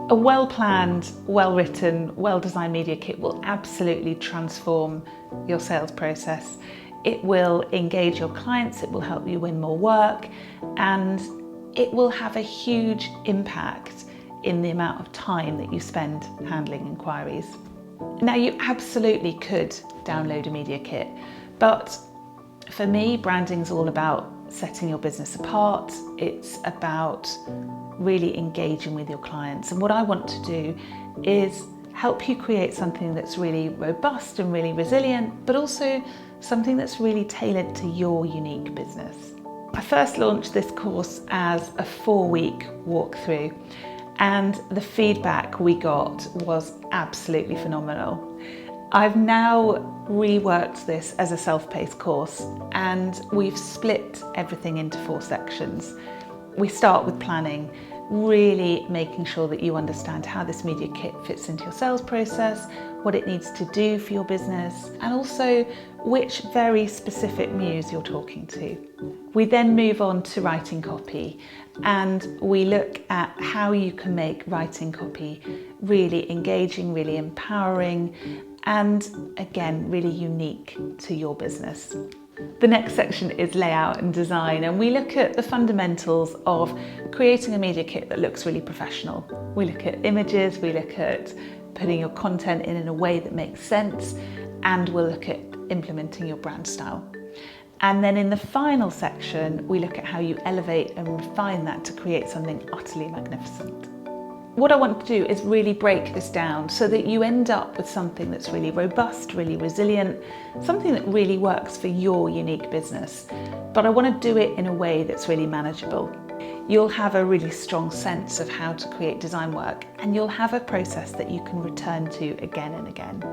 A well-planned, well-written, well-designed media kit will absolutely transform your sales process. It will engage your clients, it will help you win more work, and it will have a huge impact in the amount of time that you spend handling inquiries. Now, you absolutely could download a media kit, but for me, branding's all about setting your business apart. It's about really engaging with your clients. And what I want to do is help you create something that's really robust and really resilient, but also something that's really tailored to your unique business. I first launched this course as a 4-week walkthrough, and the feedback we got was absolutely phenomenal. I've now reworked this as a self-paced course, and we've split everything into 4 sections. We start with planning, really making sure that you understand how this media kit fits into your sales process, what it needs to do for your business, and also which very specific muse you're talking to. We then move on to writing copy, and we look at how you can make writing copy really engaging, really empowering, and again, really unique to your business. The next section is layout and design, and we look at the fundamentals of creating a media kit that looks really professional. We look at images, we look at putting your content in a way that makes sense, and we'll look at implementing your brand style. And then in the final section, we look at how you elevate and refine that to create something utterly magnificent. What I want to do is really break this down so that you end up with something that's really robust, really resilient, something that really works for your unique business. But I want to do it in a way that's really manageable. You'll have a really strong sense of how to create design work, and you'll have a process that you can return to again and again.